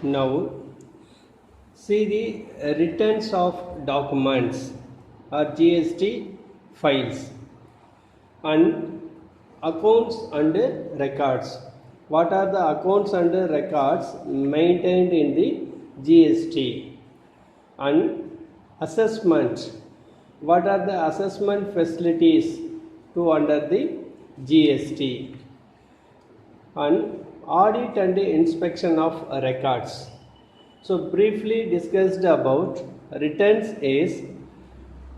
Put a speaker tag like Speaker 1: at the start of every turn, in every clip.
Speaker 1: Now, see the returns of documents or GST files and accounts and records. What are the accounts and records maintained in the GST? And assessment. What are the assessment facilities to under the GST? And audit and inspection of records. So briefly discussed about returns is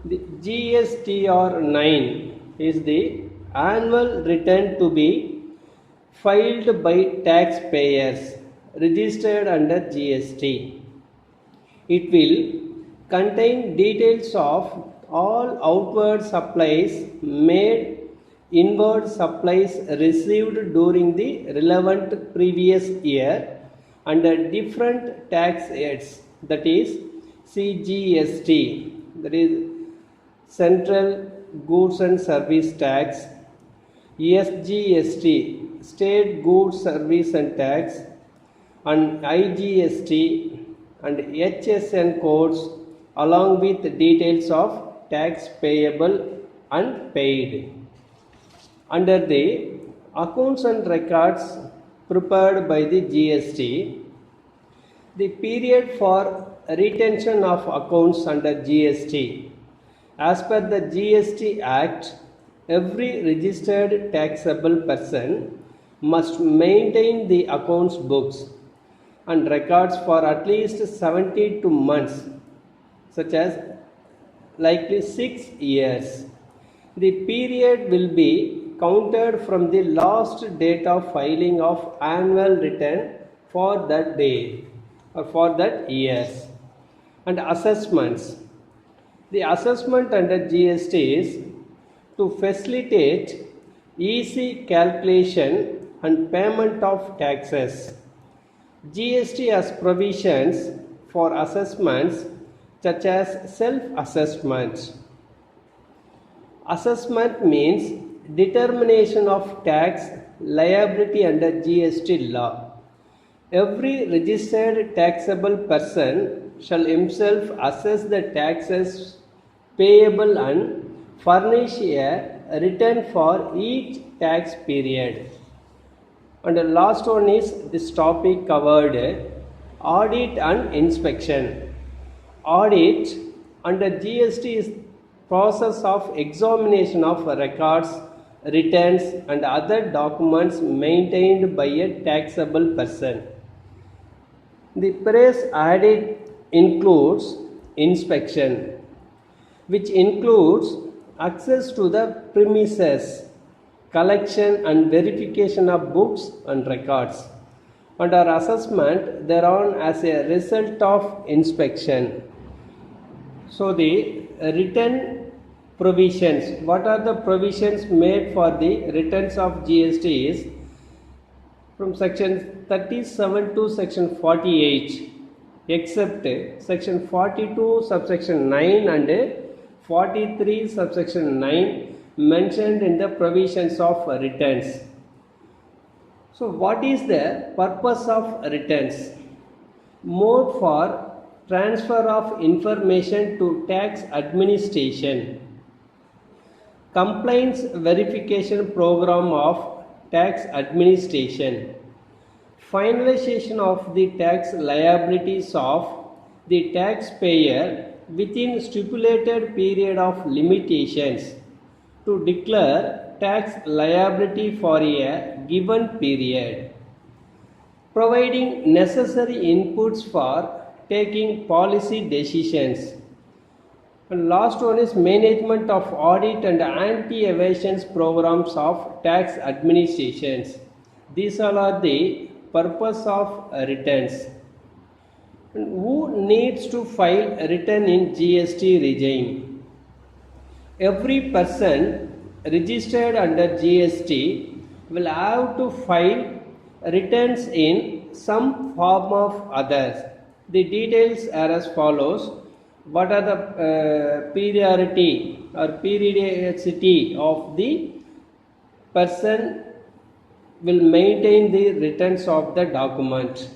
Speaker 1: the GSTR 9 is the annual return to be filed by taxpayers registered under GST. It will contain details of all outward supplies made, inward supplies received during the relevant previous year under different tax heads, that is CGST, that is Central Goods and Service Tax, SGST, State Goods Service and Tax, and IGST and HSN codes along with details of tax payable and paid. Under the accounts and records prepared by the GST, the period for retention of accounts under GST. As per the GST Act, every registered taxable person must maintain the accounts books and records for at least 72 months, such as likely 6 years. The period will be counted from the last date of filing of annual return for that day or for that years. And assessments. The assessment under GST is to facilitate easy calculation and payment of taxes. GST has provisions for assessments such as self-assessment. Assessment means determination of tax liability under GST law. Every registered taxable person shall himself assess the taxes payable and furnish a return for each tax period. And the last one is this topic covered audit and inspection. Audit under GST is process of examination of records, returns and other documents maintained by a taxable person. The phrase audit includes inspection, which includes access to the premises, collection and verification of books and records, and our assessment thereon as a result of inspection. So the return provisions, what are the provisions made for the returns of GST is from section 37 to section 48, except section 42 subsection 9 and 43 subsection 9 mentioned in the provisions of returns. So what is the purpose of returns? Mode for transfer of information to tax administration. Compliance verification program of tax administration. Finalization of the tax liabilities of the taxpayer within stipulated period of limitations to declare tax liability for a given period. Providing necessary inputs for taking policy decisions. And last one is management of audit and anti-evasion programs of tax administrations. These all are the purpose of returns. And who needs to file a return in GST regime? Every person registered under GST will have to file returns in some form of others. The details are as follows. What are the periodicity or periodicity of the person will maintain the returns of the document.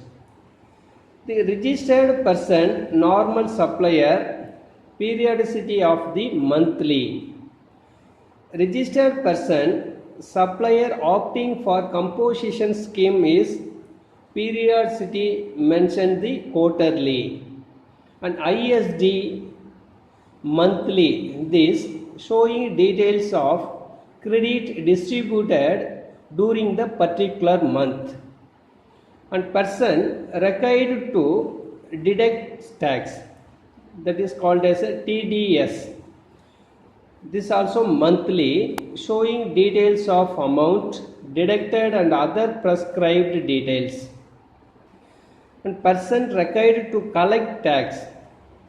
Speaker 1: The registered person, normal supplier, periodicity of the monthly. Registered person, supplier opting for composition scheme is periodicity mentioned the quarterly. And ISD monthly, this showing details of credit distributed during the particular month. And person required to deduct tax, that is called as a TDS. This also monthly, showing details of amount deducted and other prescribed details. And person required to collect tax,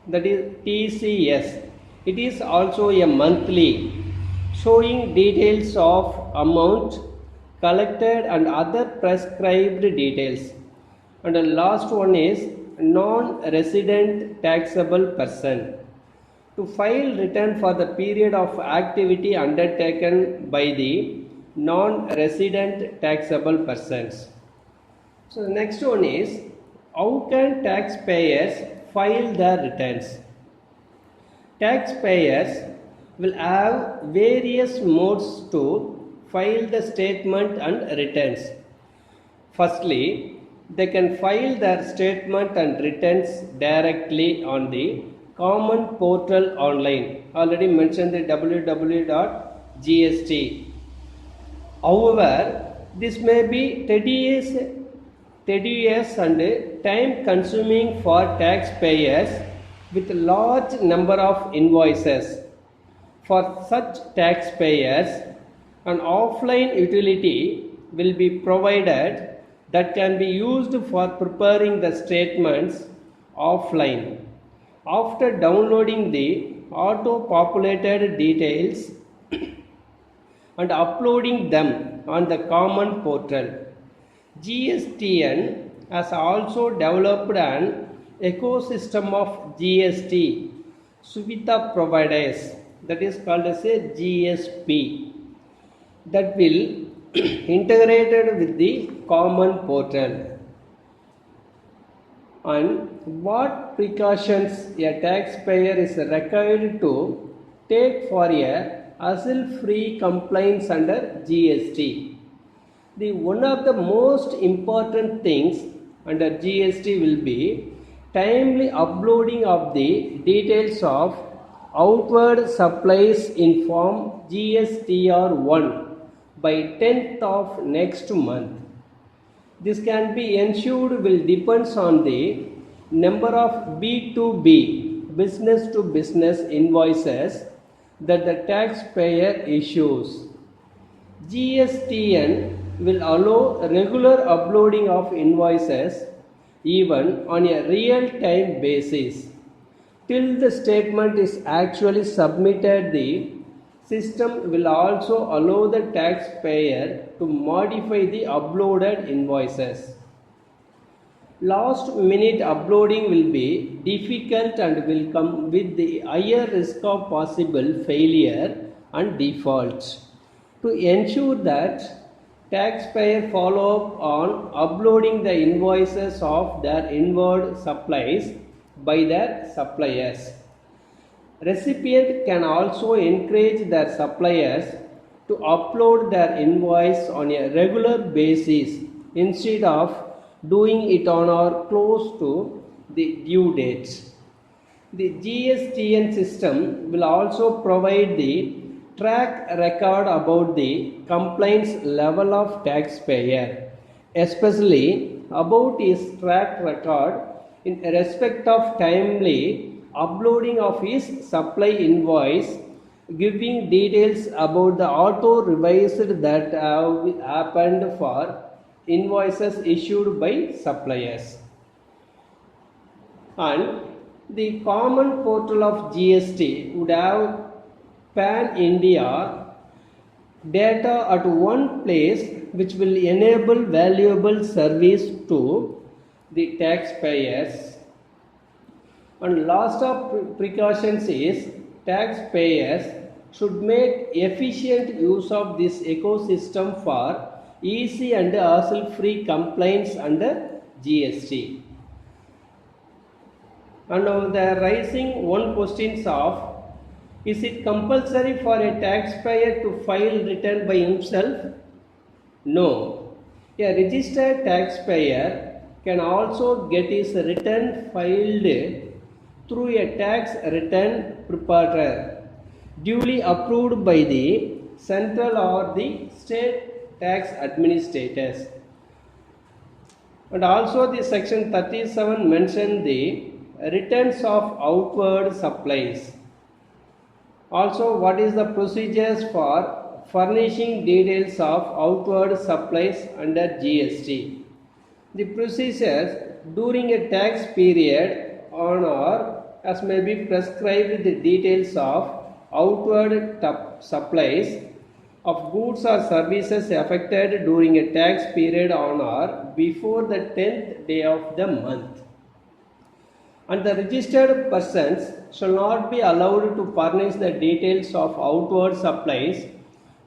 Speaker 1: that is TCS. It is also a monthly, showing details of amount collected and other prescribed details. And the last one is non-resident taxable person, to file return for the period of activity undertaken by the non-resident taxable persons. So the next one is, how can taxpayers file their returns? Taxpayers will have various modes to file the statement and returns. Firstly, they can file their statement and returns directly on the common portal online. Already mentioned the www.gst. However, this may be tedious and time consuming for taxpayers with large number of invoices. For such taxpayers, an offline utility will be provided that can be used for preparing the statements offline. After downloading the auto-populated details and uploading them on the common portal, GSTN has also developed an ecosystem of GST Suvidha providers, that is called as a GSP, that will integrated with the common portal. And what precautions a taxpayer is required to take for a hassle-free compliance under GST? The one of the most important things under GST will be timely uploading of the details of outward supplies in form GSTR1 by 10th of next month. This can be ensured will depends on the number of B2B, business to business invoices that the taxpayer issues. GSTN will allow regular uploading of invoices even on a real-time basis. Till the statement is actually submitted, the system will also allow the taxpayer to modify the uploaded invoices. Last minute uploading will be difficult and will come with the higher risk of possible failure and defaults. To ensure that taxpayer follow up on uploading the invoices of their inward supplies by their suppliers. Recipient can also encourage their suppliers to upload their invoice on a regular basis instead of doing it on or close to the due dates. The GSTN system will also provide the track record about the compliance level of taxpayer, especially about his track record in respect of timely uploading of his supply invoice, giving details about the auto revised that have happened for invoices issued by suppliers. And the common portal of GST would have pan-India data at one place, which will enable valuable service to the taxpayers. And last of precautions is, taxpayers should make efficient use of this ecosystem for easy and hassle-free compliance under GST. And now they are raising one questions of, is it compulsory for a taxpayer to file return by himself? No. A registered taxpayer can also get his return filed through a tax return preparer duly approved by the central or the state tax administrators. And also the section 37 mentioned the returns of outward supplies. Also, what is the procedures for furnishing details of outward supplies under GST? The procedures during a tax period on or as may be prescribed the details of outward supplies of goods or services affected during a tax period on or before the 10th day of the month. And the registered persons shall not be allowed to furnish the details of outward supplies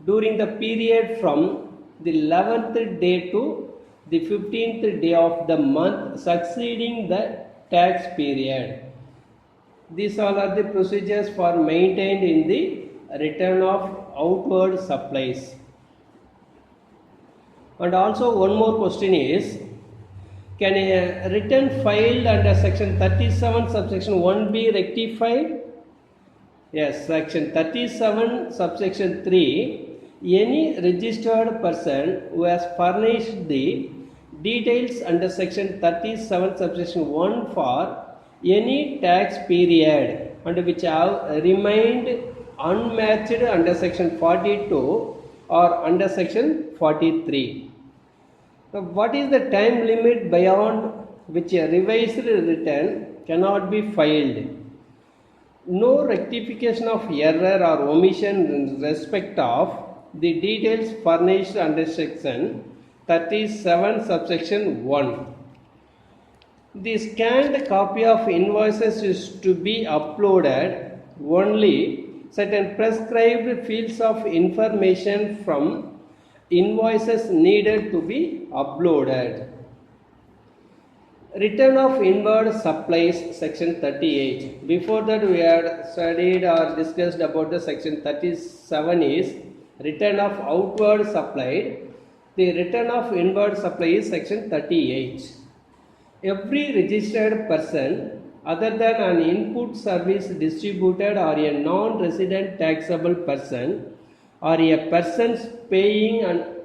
Speaker 1: during the period from the 11th day to the 15th day of the month succeeding the tax period. These all are the procedures for maintained in the return of outward supplies. And also one more question is, can a return filed under section 37 subsection 1 be rectified? Yes, section 37 subsection 3, any registered person who has furnished the details under section 37 subsection 1 for any tax period and which have remained unmatched under section 42 or under section 43. So what is the time limit beyond which a revised return cannot be filed? No rectification of error or omission in respect of the details furnished under section 37 subsection 1. The scanned copy of invoices is to be uploaded only certain prescribed fields of information from invoices needed to be uploaded. Return of inward supplies, section 38. Before that we had studied or discussed about the section 37 is return of outward supplied. The return of inward supply is section 38. Every registered person other than an input service distributor or a non-resident taxable person or a person paying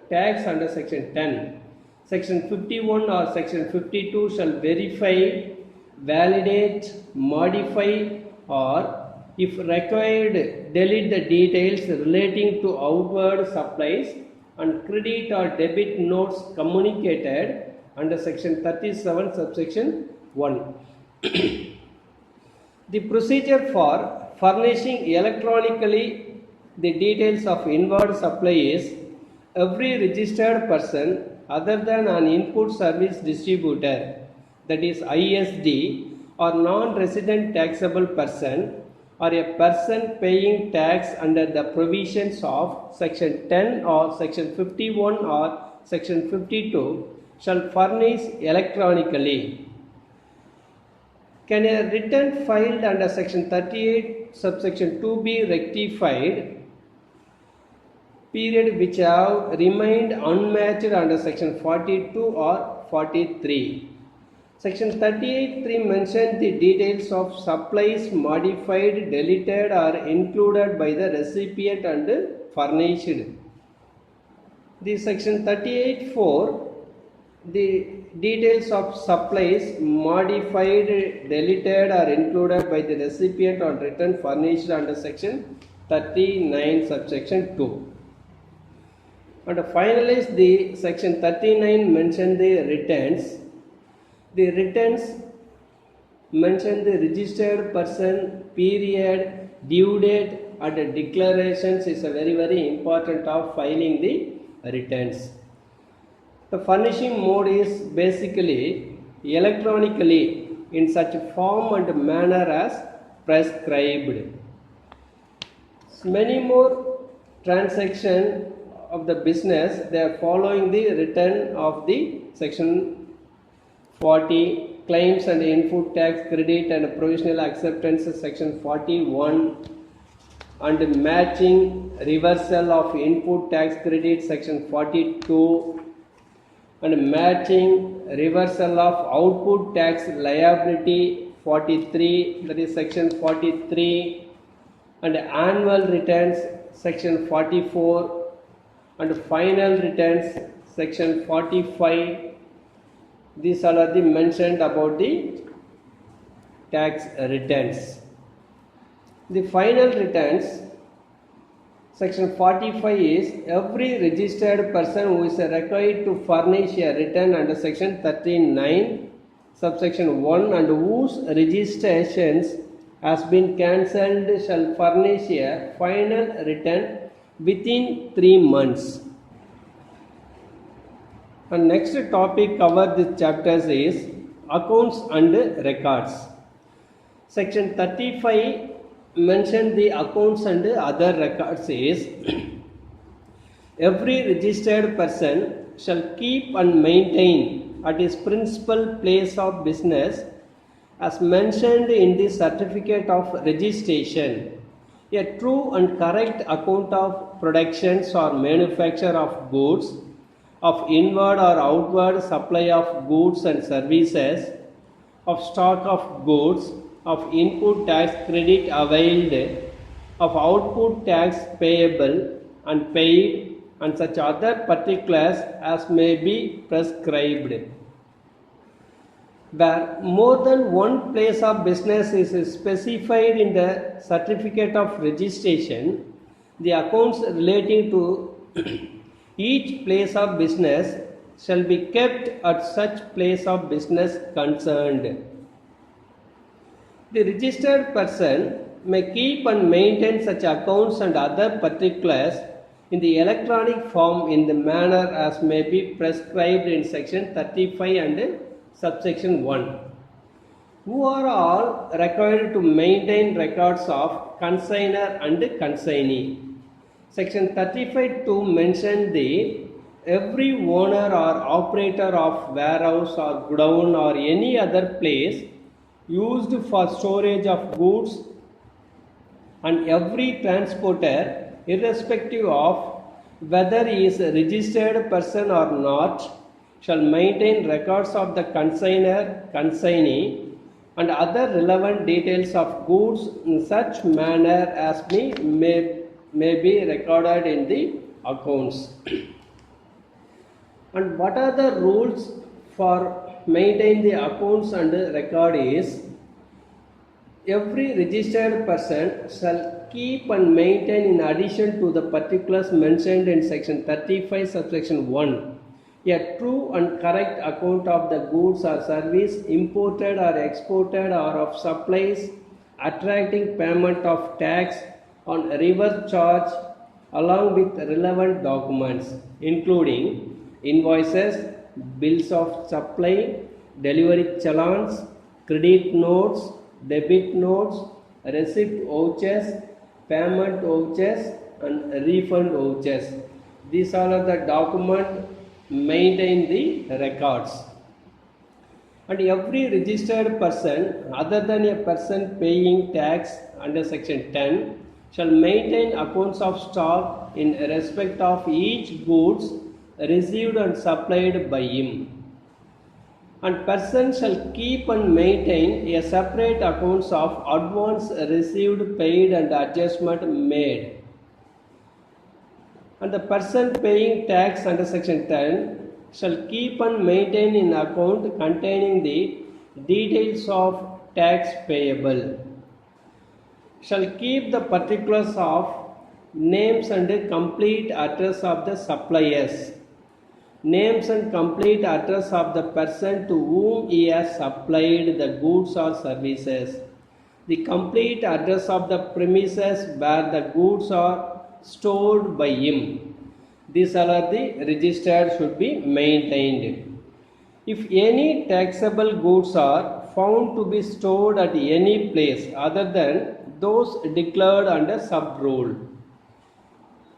Speaker 1: tax under section 10, section 51 or section 52 shall verify, validate, modify or if required delete the details relating to outward supplies and credit or debit notes communicated under section 37 subsection 1. The procedure for furnishing electronically the details of inward supply is, every registered person other than an input service distributor, that is ISD, or non-resident taxable person or a person paying tax under the provisions of section 10 or section 51 or section 52 shall furnish electronically. Can a return filed under section 38 subsection 2 be rectified? Period which have remained unmatched under section 42 or 43. Section 38(3) mentions the details of supplies modified, deleted or included by the recipient and furnished. The section 38(4), the details of supplies modified, deleted or included by the recipient on return furnished under section 39 subsection 2. And finally the section 39 mentioned the returns. The returns mention the registered person, period, due date and declarations is a very important of filing the returns. The furnishing mode is basically electronically in such form and manner as prescribed. Many more transactions of the business, they are following the return of the section 40 claims and input tax credit and provisional acceptance section 41, and matching reversal of input tax credit section 42, and matching reversal of output tax liability 43, that is section 43, and annual returns section 44, and final returns section 45. These all are the mentioned about the tax returns. The final returns section 45 is every registered person who is required to furnish a return under section 39 subsection 1 and whose registrations has been cancelled shall furnish a final return within 3 months. And next topic covered this chapters is accounts and records. Section 35 mentioned the accounts and other records is every registered person shall keep and maintain at his principal place of business as mentioned in the certificate of registration a true and correct account of productions or manufacture of goods, of inward or outward supply of goods and services, of stock of goods, of input tax credit availed, of output tax payable and paid, and such other particulars as may be prescribed. Where more than one place of business is specified in the certificate of registration, the accounts relating to each place of business shall be kept at such place of business concerned. The registered person may keep and maintain such accounts and other particulars in the electronic form in the manner as may be prescribed in section 35 and subsection 1. Who are all required to maintain records of consignor and consignee? Section 35(2) mentioned the every owner or operator of warehouse or godown or any other place used for storage of goods, and every transporter, irrespective of whether he is a registered person or not, shall maintain records of the consignor, consignee, and other relevant details of goods in such manner as may be recorded in the accounts. And what are the rules for maintain the accounts and record is every registered person shall keep and maintain in addition to the particulars mentioned in section 35 subsection 1 a true and correct account of the goods or service imported or exported or of supplies attracting payment of tax on reverse charge along with relevant documents including invoices, bills of supply, delivery challans, credit notes, debit notes, receipt vouchers, payment vouchers and refund vouchers. These all are the documents maintain the records. And every registered person other than a person paying tax under section 10 shall maintain accounts of stock in respect of each goods received and supplied by him. And person shall keep and maintain a separate accounts of advance received, paid and adjustment made. And the person paying tax under section 10 shall keep and maintain an account containing the details of tax payable, shall keep the particulars of names and complete address of the suppliers, names and complete address of the person to whom he has supplied the goods or services, the complete address of the premises where the goods are stored by him. These all are the registered should be maintained. If any taxable goods are found to be stored at any place other than those declared under sub rule,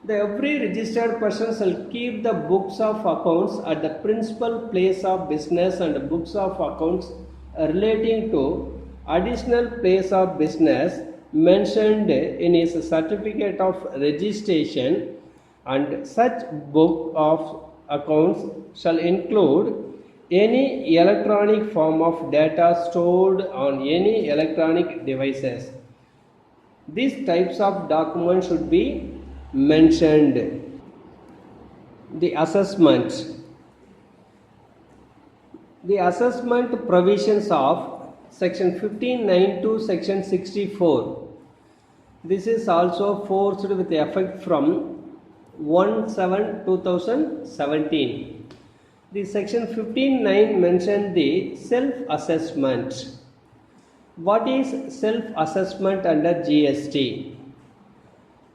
Speaker 1: every registered person shall keep the books of accounts at the principal place of business and books of accounts relating to additional place of business mentioned in his certificate of registration, and such book of accounts shall include any electronic form of data stored on any electronic devices. These types of documents should be mentioned. The assessment. The assessment provisions of section 15(9) to section 64. This is also forced with effect from 1/7/2017. The section 15(9) mentioned the self-assessment. What is self-assessment under GST?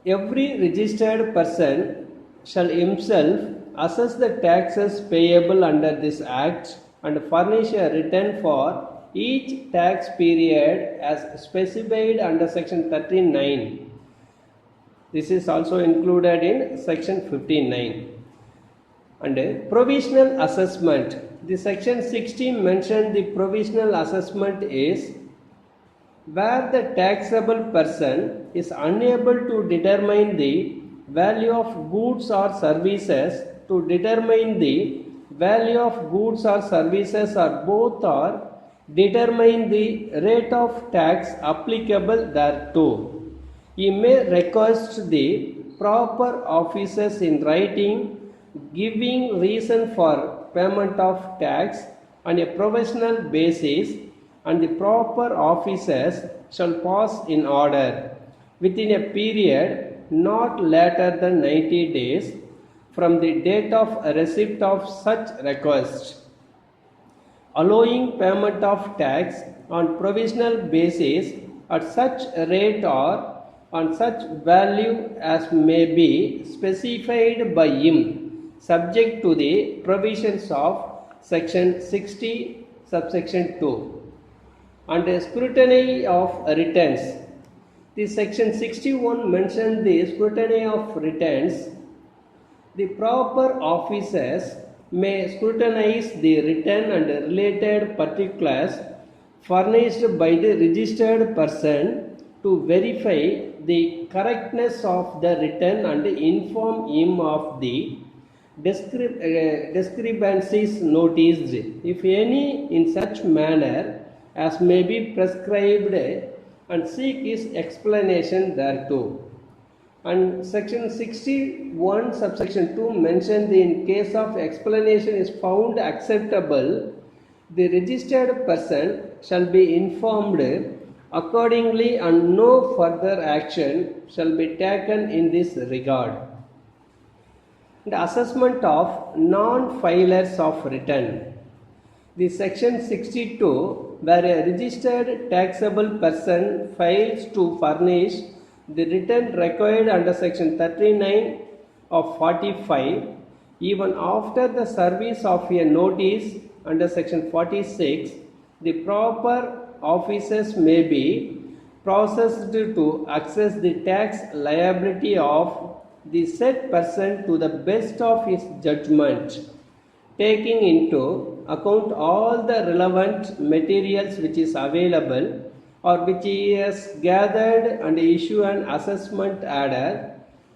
Speaker 1: Every registered person shall himself assess the taxes payable under this Act and furnish a return for each tax period as specified under section 13(9). This is also included in section 15(9). And provisional assessment. The section 16 mentioned the provisional assessment is where the taxable person is unable to determine the value of goods or services, to determine the value of goods or services or both, or determine the rate of tax applicable thereto. He may request the proper officers in writing giving reason for payment of tax on a provisional basis, and the proper officers shall pass in order within a period not later than 90 days from the date of receipt of such request, allowing payment of tax on provisional basis at such rate or on such value as may be specified by him, subject to the provisions of section 60 subsection 2. And scrutiny of returns. The section 61 mentioned the scrutiny of returns. The proper officers may scrutinize the return and related particulars furnished by the registered person to verify the correctness of the return and inform him of the discrepancies noticed, if any, in such manner as may be prescribed, and seek his explanation thereto. And section 61 subsection 2 mentioned in case of explanation is found acceptable, the registered person shall be informed accordingly and no further action shall be taken in this regard. The assessment of non-filers of return. The section 62, where a registered taxable person fails to furnish the return required under section 39 of 45, even after the service of a notice under section 46, the proper officers may be processed to access the tax liability of the said person to the best of his judgment, taking into account all the relevant materials which is available or which he has gathered, and issue an assessment order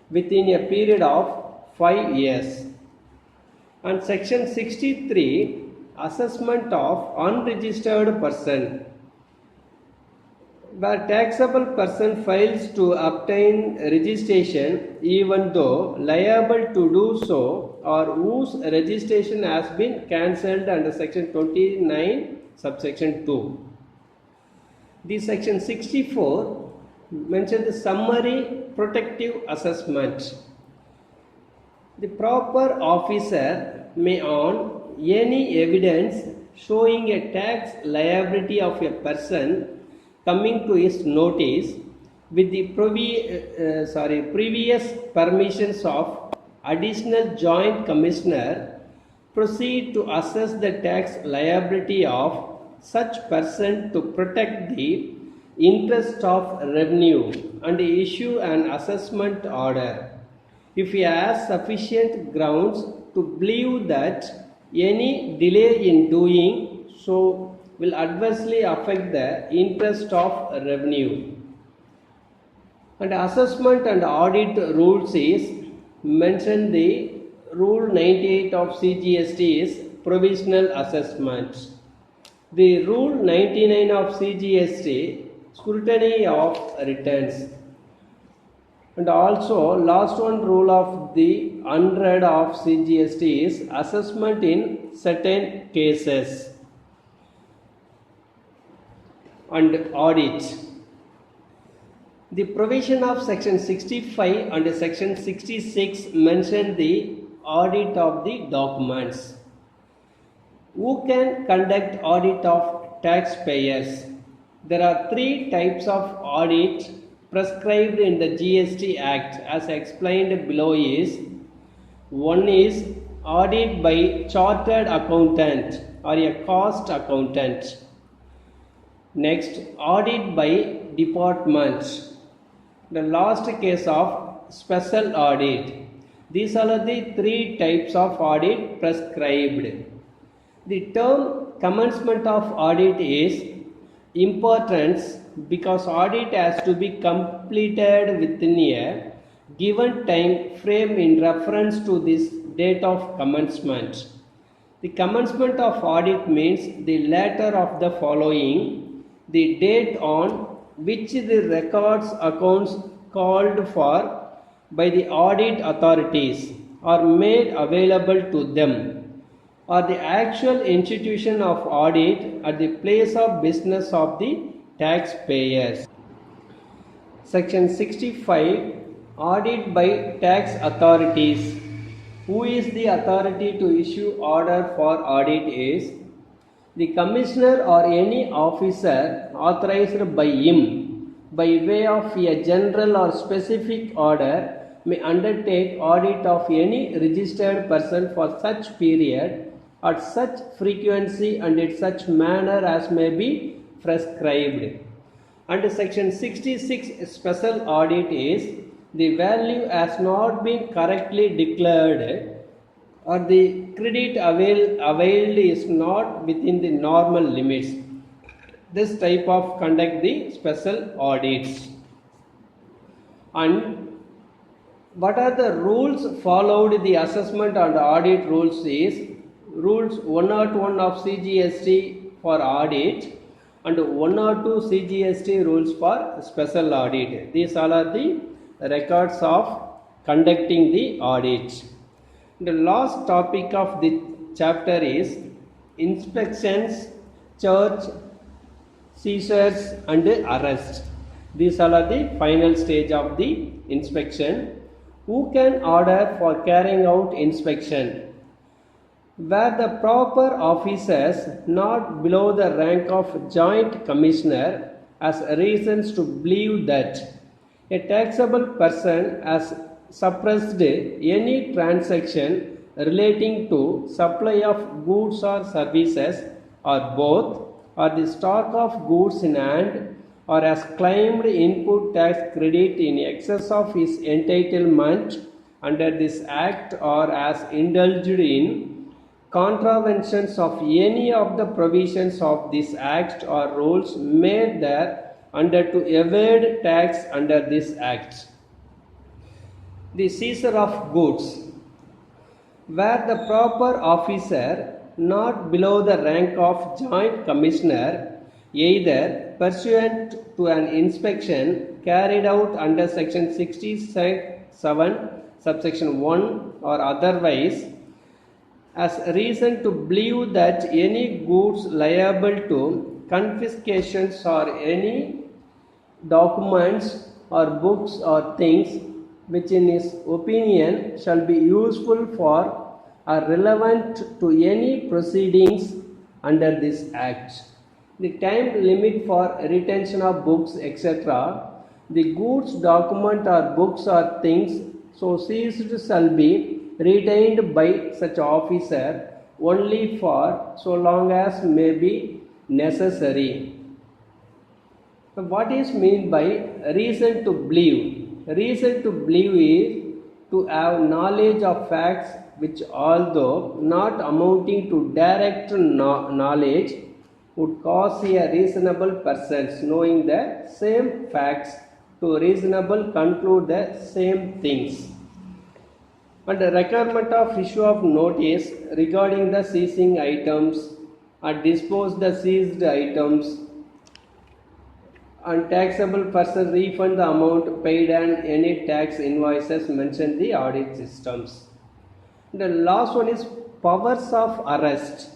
Speaker 1: within a period of 5 years. And section 63, assessment of unregistered person. Where taxable person fails to obtain registration even though liable to do so, or whose registration has been cancelled under section 29 subsection 2. The section 64 mentioned the summary protective assessment. The proper officer may on any evidence showing a tax liability of a person coming to his notice with the previous permissions of additional joint commissioner proceed to assess the tax liability of such person to protect the interest of revenue and issue an assessment order if he has sufficient grounds to believe that any delay in doing so will adversely affect the interest of revenue. And assessment and audit rules is mentioned the rule 98 of CGST is provisional assessment. The rule 99 of CGST scrutiny of returns. And also last one rule of the 100 of CGST is assessment in certain cases and audit. The provision of section 65 and section 66 mention the audit of the documents. Who can conduct audit of taxpayers? There are three types of audit prescribed in the GST Act as explained below is: one is audit by chartered accountant or a cost accountant. Next, audit by department. The last case of special audit. These are the three types of audit prescribed. The term commencement of audit is important because audit has to be completed within a given time frame in reference to this date of commencement. The commencement of audit means the latter of the following: the date on which the records accounts called for by the audit authorities are made available to them, or the actual institution of audit at the place of business of the taxpayers. Section 65, audit by tax authorities. Who is the authority to issue order for audit is the commissioner or any officer authorized by him by way of a general or specific order may undertake audit of any registered person for such period at such frequency and in such manner as may be prescribed. Under section 66, special audit is the value has not been correctly declared or the credit availed is not within the normal limits. This type of conduct the special audits. And what are the rules followed? The assessment and audit rules is rules 101 of CGST for audit and 102 CGST rules for special audit. These all are the records of conducting the audit. The last topic of the chapter is inspections, search, seizures and arrest. These all are the final stage of the inspection. Who can order for carrying out inspection? Where the proper officers not below the rank of joint commissioner has reasons to believe that a taxable person has suppressed any transaction relating to supply of goods or services or both, or the stock of goods in hand, or has claimed input tax credit in excess of his entitlement under this act, or has indulged in contraventions of any of the provisions of this act or rules made there under to evade tax under this act. The seizure of goods. Where the proper officer not below the rank of joint commissioner, either pursuant to an inspection carried out under section 67 subsection 1 or otherwise, has reason to believe that any goods liable to confiscations or any documents or books or things which in his opinion shall be useful for or relevant to any proceedings under this act. The time limit for retention of books, etc. The goods, document or books or things so seized shall be retained by such officer only for so long as may be necessary. So what is meant by reason to believe? Reason to believe is to have knowledge of facts which, although not amounting to direct knowledge, would cause a reasonable persons knowing the same facts to reasonable conclude the same things. And the requirement of issue of notice regarding the seizing items or dispose the seized items and taxable person refund the amount paid and any tax invoices mentioned the audit systems. The last one is powers of arrest.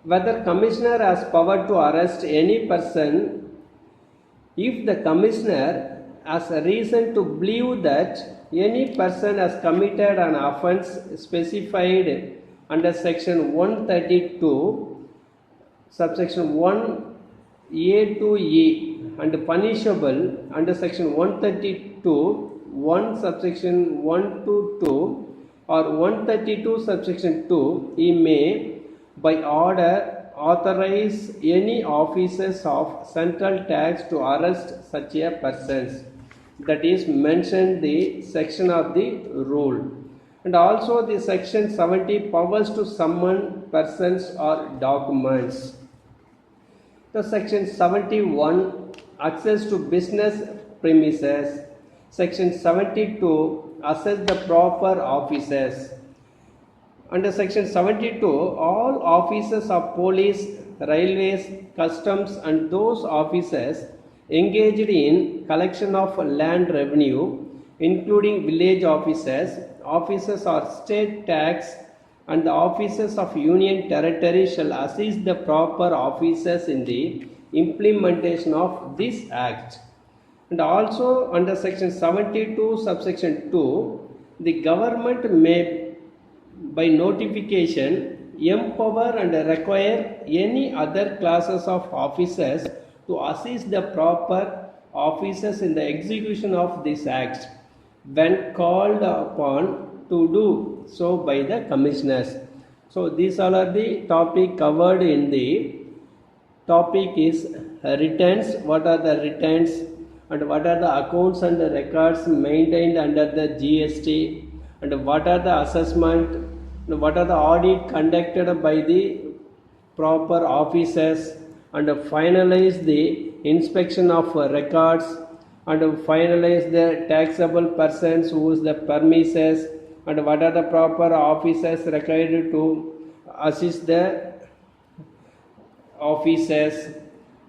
Speaker 1: Whether commissioner has power to arrest any person if the commissioner has a reason to believe that any person has committed an offence specified under section 132 subsection 1a to e and punishable under section 132 1 subsection 1 to 2 or 132 subsection 2, he may by order authorize any officers of central tax to arrest such a persons. That is mentioned the section of the rule. And also the section 70 powers to summon persons or documents. The section 71 access to business premises. Section 72 assess the proper officers. Under section 72, all officers of police, railways, customs and those officers engaged in collection of land revenue, including village officers, officers of state tax and the officers of union territory shall assist the proper officers in the implementation of this act. And also under section 72 subsection 2, the government may by notification empower and require any other classes of officers to assist the proper officers in the execution of this act when called upon to do so by the commissioners. So these all are the topic covered in the topic is returns. What are the returns and what are the accounts and the records maintained under the GST and what are the assessment and what are the audit conducted by the proper officers and finalize the inspection of records and finalize the taxable persons who is the premises and what are the proper officers required to assist the officers.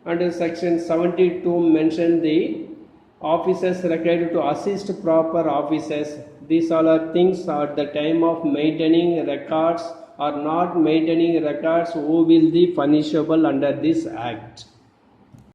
Speaker 1: Under section 72 mention the officers required to assist proper officers. These all are things at the time of maintaining records or not maintaining records who will be punishable under this act.